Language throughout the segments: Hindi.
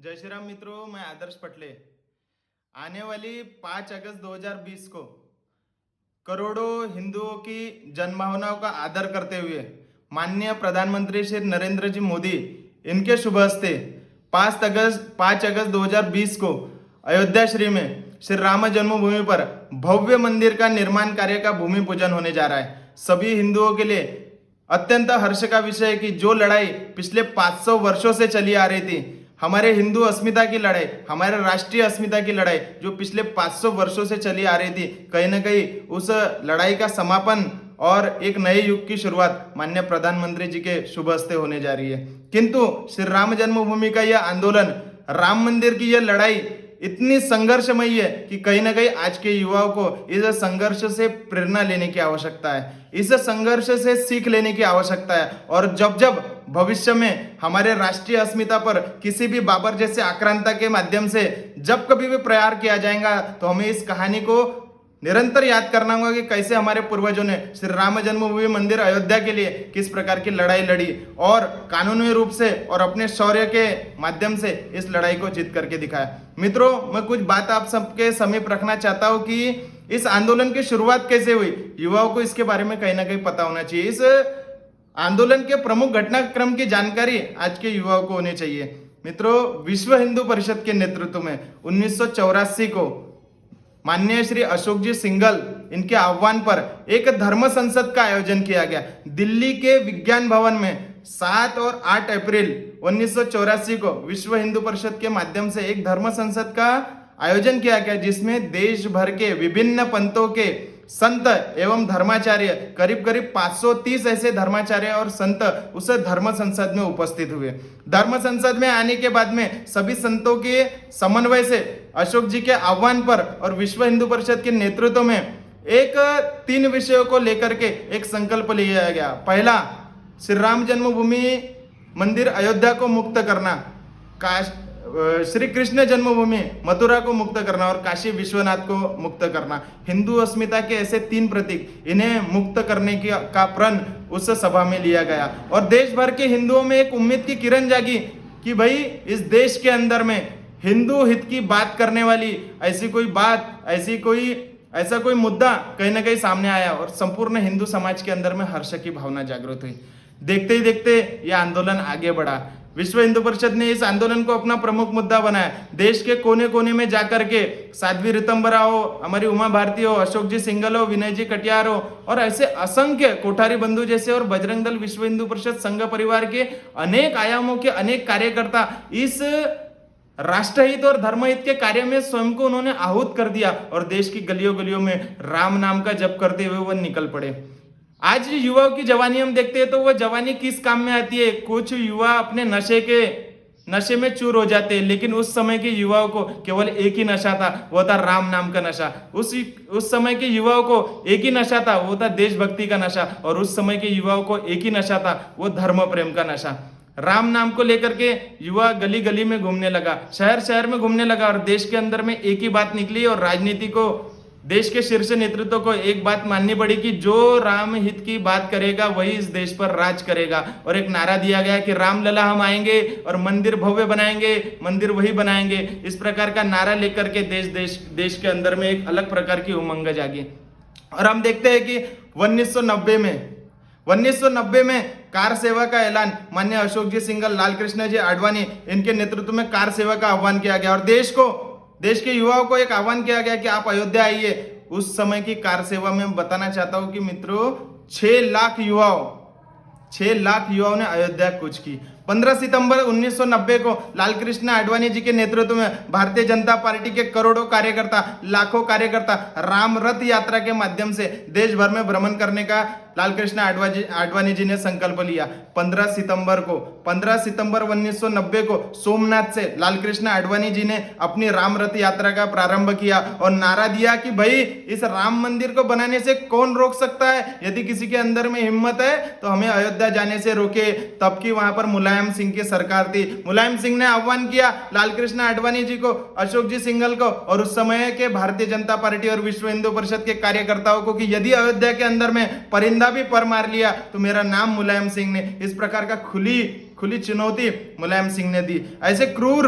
जय श्री राम मित्रों, मैं आदर्श पटले। आने वाली 5 अगस्त 2020 को करोड़ों हिंदुओं की जनभावनाओं का आदर करते हुए माननीय प्रधानमंत्री श्री नरेंद्र जी मोदी इनके शुभ हस्ते 5 अगस्त 2020 को अयोध्या श्री में श्री राम जन्मभूमि पर भव्य मंदिर का निर्माण कार्य का भूमि पूजन होने जा रहा है। सभी हिंदुओं के लिए अत्यंत हर्ष का विषय है कि जो लड़ाई पिछले 500 वर्षों से चली आ रही थी, हमारे हिंदू अस्मिता की लड़ाई, हमारे राष्ट्रीय अस्मिता की लड़ाई जो पिछले 500 वर्षों से चली आ रही थी, कहीं ना कहीं उस लड़ाई का समापन और एक नए युग की शुरुआत माननीय प्रधानमंत्री जी के शुभ हस्ते होने जा रही है। किंतु श्री राम जन्मभूमि का यह आंदोलन, राम मंदिर की यह लड़ाई इतनी संघर्षमयी है कि कहीं ना कहीं आज के युवाओं को इस संघर्ष से प्रेरणा लेने की आवश्यकता है, इस संघर्ष से सीख लेने की आवश्यकता है। और जब जब भविष्य में हमारे राष्ट्रीय अस्मिता पर किसी भी बाबर जैसे आक्रांता के माध्यम से जब कभी भी प्रहार किया जाएगा, तो हमें इस कहानी को निरंतर याद करना होगा कि कैसे हमारे पूर्वजों ने श्री राम जन्मभूमि मंदिर अयोध्या के लिए किस प्रकार की लड़ाई लड़ी और कानूनी रूप से और अपने शौर्य के माध्यम से इस लड़ाई को जीत करके दिखाया। मित्रों, मैं कुछ बात आप सबके समीप रखना चाहता हूं कि इस आंदोलन की शुरुआत कैसे हुई, युवाओं को इसके बारे में कहीं ना कहीं पता होना चाहिए। इस आंदोलन के प्रमुख घटनाक्रम की जानकारी आज के युवाओं को होनी चाहिए। मित्रों, विश्व हिंदू परिषद के नेतृत्व में 1984 को माननीय श्री अशोक जी सिंघल इनके आह्वान पर एक धर्म संसद का आयोजन किया गया। दिल्ली के विज्ञान भवन में 7 और 8 अप्रैल 1984 को विश्व हिंदू परिषद के माध्यम से एक धर्म संसद का आयोजन किया गया, जिसमें देश भर के विभिन्न पंथों के संत एवं धर्माचार्य, करीब करीब 530 ऐसे धर्माचार्य और संत उस धर्म संसद में उपस्थित हुए। धर्म संसद में आने के बाद में सभी संतों के समन्वय से अशोक जी के आह्वान पर और विश्व हिंदू परिषद के नेतृत्व में एक 3 विषयों को लेकर के एक संकल्प लिया गया। पहला, श्री राम जन्मभूमि मंदिर अयोध्या को मुक्त करना, श्री कृष्ण जन्मभूमि मथुरा को मुक्त करना और काशी विश्वनाथ को मुक्त करना। हिंदू अस्मिता के ऐसे 3 प्रतीक, इन्हें मुक्त करने का प्रण उस सभा में लिया गया और देश भर के हिंदुओं में एक उम्मीद की किरण जागी कि भाई इस देश के अंदर में हिंदू हित की बात करने वाली ऐसी कोई बात, ऐसा कोई मुद्दा कहीं ना कहीं सामने आया और संपूर्ण हिंदू समाज के अंदर में हर्ष की भावना जागृत हुई। देखते ही देखते यह आंदोलन आगे बढ़ा। विश्व हिंदू परिषद ने इस आंदोलन को अपना प्रमुख मुद्दा बनाया। देश के कोने कोने में जाकर के साध्वी ऋतंबरा हो, हमारी उमा भारती हो, अशोक जी सिंघल हो, विनय जी कटियार हो और ऐसे असंख्य कोठारी बंधु जैसे और बजरंग दल, विश्व हिंदू परिषद, संघ परिवार के अनेक आयामों के अनेक कार्यकर्ता इस राष्ट्रहित और धर्महित के कार्य में स्वयं को उन्होंने आहूत कर दिया और देश की गलियों गलियों में राम नाम का जप करते हुए वह निकल पड़े। आज युवाओं की जवानी हम देखते हैं तो वह जवानी किस काम में आती है। कुछ युवा अपने नशे में चूर हो जाते हैं, लेकिन उस समय के युवाओं को केवल एक ही नशा था, वो था राम नाम का नशा। उस समय के युवाओं को एक ही नशा था, वो था देशभक्ति का नशा। और उस समय के युवाओं को एक ही नशा था, वो धर्म प्रेम का नशा। राम नाम को लेकर के युवा गली गली में घूमने लगा, शहर शहर में घूमने लगा और देश के अंदर में एक ही बात निकली और राजनीति को, देश के शीर्ष नेतृत्व को एक बात माननी पड़ी कि जो राम हित की बात करेगा वही इस देश पर राज करेगा। और एक नारा दिया गया कि राम लला हम आएंगे और मंदिर भव्य बनाएंगे, मंदिर वही बनाएंगे। इस प्रकार का नारा लेकर के देश के अंदर में एक अलग प्रकार की उमंग जागी। और हम देखते हैं कि 1990 में कार सेवा का ऐलान माननीय अशोक जी सिंघल, लाल कृष्ण जी आडवाणी इनके नेतृत्व में कार सेवा का आह्वान किया गया और देश के युवाओं को एक आह्वान किया गया कि आप अयोध्या आइए। उस समय की कार सेवा में बताना चाहता हूं कि मित्रों 6 लाख युवाओं ने अयोध्या कूच की। 15 सितंबर 1990 को लाल कृष्ण आडवाणी जी के नेतृत्व में भारतीय जनता पार्टी के करोड़ों कार्यकर्ता, लाखों कार्यकर्ता राम रथ यात्रा के माध्यम से देश भर में भ्रमण करने का लाल कृष्ण आडवाणी जी ने संकल्प लिया। 15 सितंबर 1990 को सोमनाथ से लाल कृष्ण आडवाणी जी ने अपनी राम रथ यात्रा का प्रारंभ किया और नारा दिया कि भाई इस राम मंदिर को बनाने से कौन रोक सकता है। यदि किसी के अंदर में हिम्मत है तो हमें अयोध्या जाने से रोके। तब की वहां पर मुलायम सिंह की सरकार थी। मुलायम सिंह ने आह्वान किया लाल कृष्ण आडवाणी जी को, अशोक जी सिंघल को और उस समय के भारतीय जनता पार्टी और विश्व हिंदू परिषद के कार्यकर्ताओं को कि यदि अयोध्या के अंदर में परिंदा भी पर मार लिया तो मेरा नाम मुलायम सिंह ने। इस प्रकार का खुली चुनौती मुलायम सिंह ने दी। ऐसे क्रूर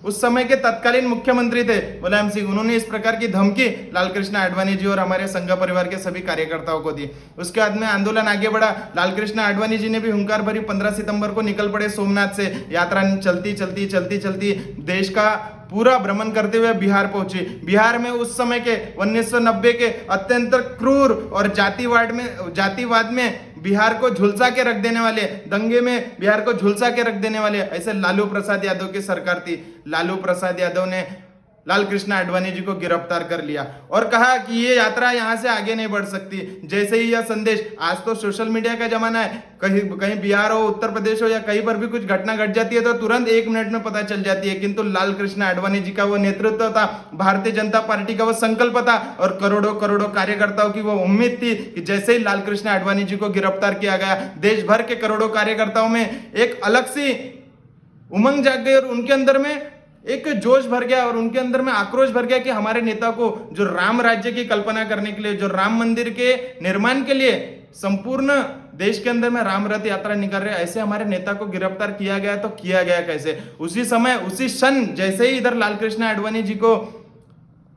उस समय के तत्कालीन मुख्यमंत्री थे मुलायम सिंह, उन्होंने इस प्रकार की धमकी लालकृष्ण आडवाणी जी और हमारे संघ परिवार के सभी कार्यकर्ताओं को दी। उसके बाद में आंदोलन आगे बढ़ा। लालकृष्ण आडवाणी जी ने भी हुंकार भरी 15 सितंबर को निकल पड़े सोमनाथ से। यात्रा चलती चलती चलती चलती देश का पूरा भ्रमण करते हुए बिहार पहुंची। बिहार में उस समय के 1990 के अत्यंत क्रूर और जातिवाद में बिहार को झुलसा के रख देने वाले, दंगे में बिहार को झुलसा के रख देने वाले ऐसे लालू प्रसाद यादव की सरकार थी। लालू प्रसाद यादव ने लालकृष्ण आडवाणी जी को गिरफ्तार कर लिया और कहा कि ये यात्रा यहां से आगे नहीं बढ़ सकती। जैसे ही यह संदेश, आज तो सोशल मीडिया का जमाना है, कहीं बिहार हो, उत्तर प्रदेश हो या कहीं पर भी कुछ घटना घट जाती है तो तुरंत 1 मिनट में पता चल जाती है। किंतु लालकृष्ण आडवाणी जी का वो नेतृत्व था, भारतीय जनता पार्टी का वो संकल्प था और करोड़ों करोड़ों कार्यकर्ताओं की वो उम्मीद थी कि जैसे ही लालकृष्ण आडवाणी जी को गिरफ्तार किया गया, देश भर के करोड़ों कार्यकर्ताओं में एक अलग सी उमंग जाग गई और उनके अंदर में एक जोश भर गया और उनके अंदर में आक्रोश भर गया कि हमारे नेता को, जो राम राज्य की कल्पना करने के लिए, जो राम मंदिर के निर्माण के लिए संपूर्ण देश के अंदर में राम रथ यात्रा निकल रहे, ऐसे हमारे नेता को गिरफ्तार किया गया तो किया गया कैसे। उसी समय, उसी क्षण जैसे ही इधर लालकृष्ण आडवाणी जी को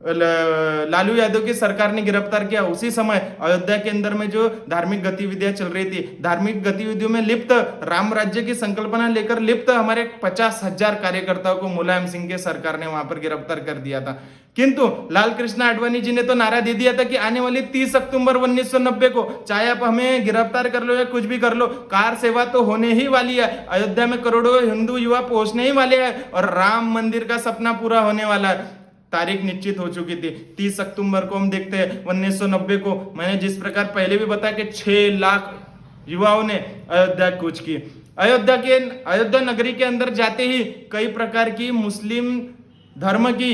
लालू यादव की सरकार ने गिरफ्तार किया, उसी समय अयोध्या के अंदर में जो धार्मिक गतिविधियां चल रही थी, धार्मिक गतिविधियों में लिप्त, राम राज्य की संकल्पना लेकर लिप्त हमारे 50,000 कार्यकर्ताओं को मुलायम सिंह के सरकार ने वहां पर गिरफ्तार कर दिया था। किंतु लालकृष्ण आडवाणी जी ने तो नारा दे दिया था कि आने वाली 30 अक्टूबर 1990 को चाहे आप हमें गिरफ्तार कर लो या कुछ भी कर लो, कार सेवा तो होने ही वाली है, अयोध्या में करोड़ों हिंदू युवा पहुंचने ही वाले हैं और राम मंदिर का सपना पूरा होने वाला है। तारीख निश्चित हो चुकी थी। 30 अक्टूबर को हम देखते हैं 1990 को, मैंने जिस प्रकार पहले भी बताया कि 6 लाख युवाओं ने अयोध्या कूच की। अयोध्या नगरी के अंदर जाते ही कई प्रकार की मुस्लिम धर्म की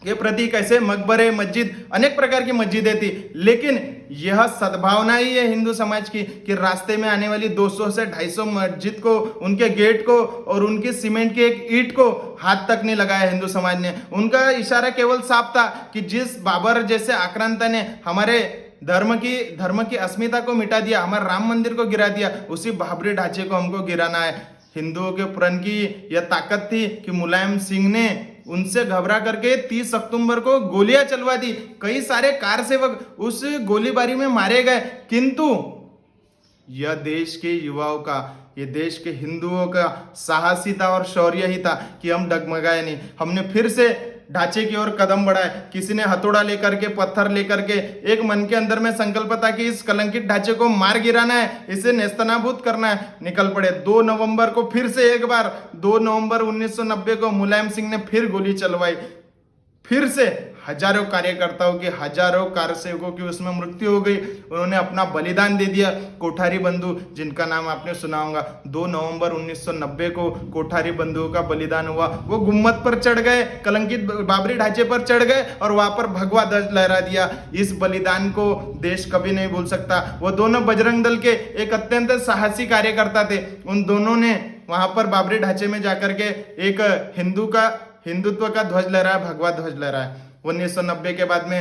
के प्रति कैसे मकबरे, मस्जिद, अनेक प्रकार की मस्जिदें थी, लेकिन यह सद्भावना ही है हिंदू समाज की कि रास्ते में आने वाली 200 से 250 मस्जिद को, उनके गेट को और उनकी सीमेंट की एक ईंट को हाथ तक नहीं लगाया हिंदू समाज ने। उनका इशारा केवल साफ था कि जिस बाबर जैसे आक्रांता ने हमारे धर्म की अस्मिता को मिटा दिया, हमारे राम मंदिर को गिरा दिया, उसी बाबरी ढांचे को हमको गिराना है। हिंदुओं के प्रण की यह ताकत थी कि मुलायम सिंह ने उनसे घबरा करके 30 अक्टूबर को गोलियां चलवा दी। कई सारे कार सेवक उस गोलीबारी में मारे गए, किंतु यह देश के युवाओं का, ये देश के हिंदुओं का साहसिता और शौर्य ही था कि हम डगमगाए नहीं। हमने फिर से ढांचे की ओर कदम बढ़ाए। किसी ने हथौड़ा लेकर के, पत्थर लेकर के, एक मन के अंदर में संकल्प था कि इस कलंकित ढांचे को मार गिराना है, इसे नेस्तनाबूद करना है। निकल पड़े। 2 नवंबर को फिर से एक बार, 2 नवंबर 1990 को मुलायम सिंह ने फिर गोली चलवाई। फिर से हजारों कार्यकर्ताओं की, हजारों कार्यसेवकों की उसमें मृत्यु हो गई। उन्होंने अपना बलिदान दे दिया। कोठारी बंधु, जिनका नाम आपने सुना होगा, 2 नवंबर 1990 को कोठारी बंधुओं का बलिदान हुआ। वो गुम्मत पर चढ़ गए, कलंकित बाबरी ढांचे पर चढ़ गए और वहां पर भगवा ध्वज लहरा दिया। इस बलिदान को देश कभी नहीं भूल सकता। वो दोनों बजरंग दल के एक अत्यंत साहसी कार्यकर्ता थे। उन दोनों ने वहां पर बाबरी ढांचे में जाकर के एक हिंदुत्व का ध्वज लहराया, भगवा ध्वज लहराया। 1990 के बाद में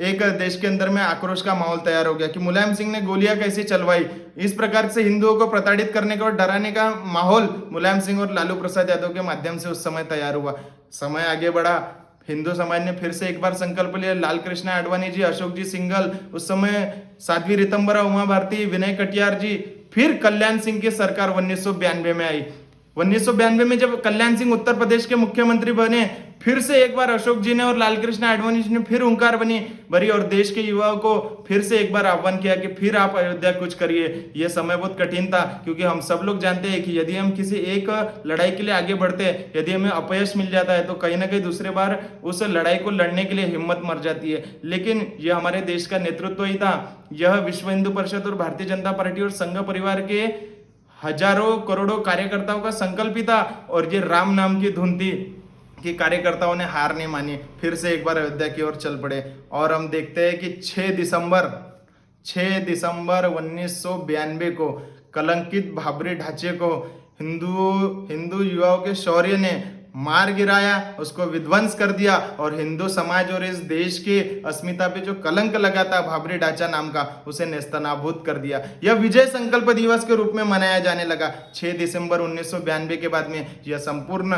एक देश के अंदर में आक्रोश का माहौल तैयार हो गया कि मुलायम सिंह ने गोलियां कैसे चलवाई। इस प्रकार से हिंदुओं को प्रताड़ित करने का और डराने का माहौल मुलायम सिंह और लालू प्रसाद यादव के माध्यम से उस समय तैयार हुआ। समय आगे बढ़ा। हिंदू समाज ने फिर से एक बार संकल्प लिया। लालकृष्ण आडवाणी जी, अशोक जी सिंघल, उस समय साध्वी ऋतंबरा, उमा भारती, विनय कटियार जी, फिर कल्याण सिंह की सरकार 1992 में आई। 1992 में जब कल्याण सिंह उत्तर प्रदेश के मुख्यमंत्री बने, फिर से एक बार अशोक जी ने और लालकृष्ण आडवाणी जी ने फिर हुंकार भरी और देश के युवाओं को फिर से एक बार आह्वान किया कि फिर आप अयोध्या कुछ करिए। यह समय बहुत कठिन था, क्योंकि हम सब लोग जानते हैं कि यदि हम किसी एक लड़ाई के लिए आगे बढ़ते हैं, यदि हमें अपयश मिल जाता है तो कहीं ना कहीं दूसरे बार उस लड़ाई को लड़ने के लिए हिम्मत मर जाती है। लेकिन यह हमारे देश का नेतृत्व ही था। यह विश्व हिंदू परिषद और भारतीय जनता पार्टी और संघ परिवार के हजारों करोड़ों कार्यकर्ताओं का संकल्प ही था और ये राम नाम की धुन थी कि कार्यकर्ताओं ने हार नहीं मानी, फिर से एक बार अयोध्या की ओर चल पड़े। और हम देखते हैं कि 6 दिसंबर 1992 को कलंकित बाबरी ढांचे को हिंदू युवाओं के शौर्य ने मार गिराया, उसको विध्वंस कर दिया और हिंदू समाज और इस देश की अस्मिता पे जो कलंक लगा था बाबरी ढांचा नाम का, उसे नेस्तनाबूद कर दिया। यह विजय संकल्प दिवस के रूप में मनाया जाने लगा। 6 दिसंबर 1992 के बाद में यह संपूर्ण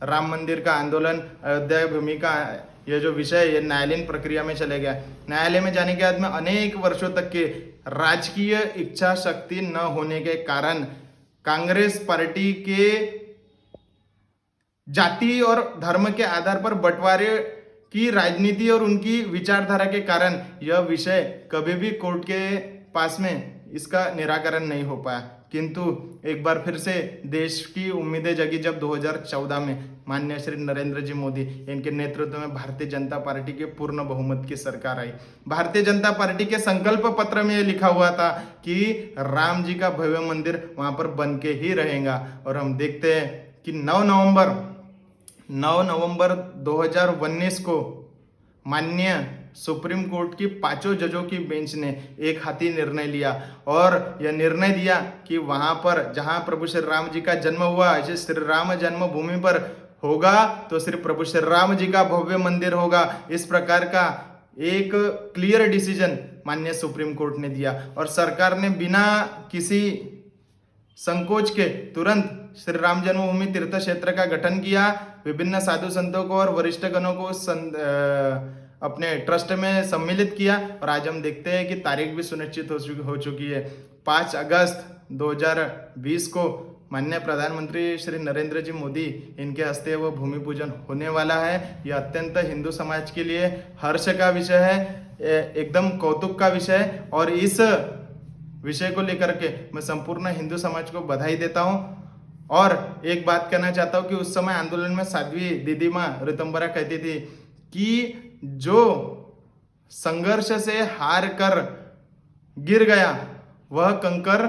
राम मंदिर का आंदोलन, अयोध्या भूमि का ये जो विषय ये न्यायालयीन प्रक्रिया में चले गया। न्यायालय में जाने के बाद में अनेक वर्षों तक के राजकीय इच्छा शक्ति न होने के कारण कांग्रेस पार्टी के जाति और धर्म के आधार पर बंटवारे की राजनीति और उनकी विचारधारा के कारण यह विषय कभी भी कोर्ट के पास में इसका निराकरण नहीं हो पाया। किंतु एक बार फिर से देश की उम्मीदें जगी जब 2014 में माननीय श्री नरेंद्र जी मोदी इनके नेतृत्व में भारतीय जनता पार्टी के पूर्ण बहुमत की सरकार आई। भारतीय जनता पार्टी के संकल्प पत्र में यह लिखा हुआ था कि राम जी का भव्य मंदिर वहां पर बन के ही रहेगा। और हम देखते हैं कि 9 नवंबर 2019 को माननीय सुप्रीम कोर्ट की 5 जजों की बेंच ने एक हाथी निर्णय लिया और यह निर्णय दिया कि वहां पर जहां प्रभु श्री राम जी का जन्म हुआ, ऐसे श्री राम जन्मभूमि पर होगा तो सिर्फ प्रभु श्री राम जी का भव्य मंदिर होगा। इस प्रकार का एक क्लियर डिसीजन माननीय सुप्रीम कोर्ट ने दिया और सरकार ने बिना किसी संकोच के तुरंत श्री राम जन्मभूमि तीर्थ क्षेत्र का गठन किया। विभिन्न साधु संतों को और वरिष्ठ गणों को अपने ट्रस्ट में सम्मिलित किया और आज हम देखते हैं कि तारीख भी सुनिश्चित हो चुकी है। 5 अगस्त 2020 को माननीय प्रधानमंत्री श्री नरेंद्र जी मोदी इनके हस्ते वो भूमि पूजन होने वाला है। यह अत्यंत हिंदू समाज के लिए हर्ष का विषय है, एकदम कौतुक का विषय है और इस विषय को लेकर के मैं संपूर्ण हिंदू समाज को बधाई देता हूं। और एक बात कहना चाहता हूं कि उस समय आंदोलन में साध्वी दीदी माँ ऋतंबरा कहती थी कि जो संघर्ष से हार कर गिर गया वह कंकर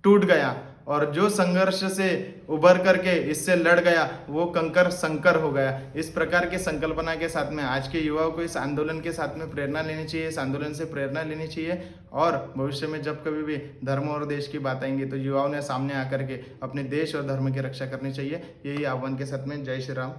टूट गया और जो संघर्ष से उभर करके इससे लड़ गया वो कंकर संकर हो गया। इस प्रकार के संकल्पना के साथ में आज के युवाओं को इस आंदोलन के साथ में प्रेरणा लेनी चाहिए, इस आंदोलन से प्रेरणा लेनी चाहिए और भविष्य में जब कभी भी धर्म और देश की बात आएंगी तो युवाओं ने सामने आकर के अपने देश और धर्म की रक्षा करनी चाहिए। यही आह्वान के साथ में जय श्री राम।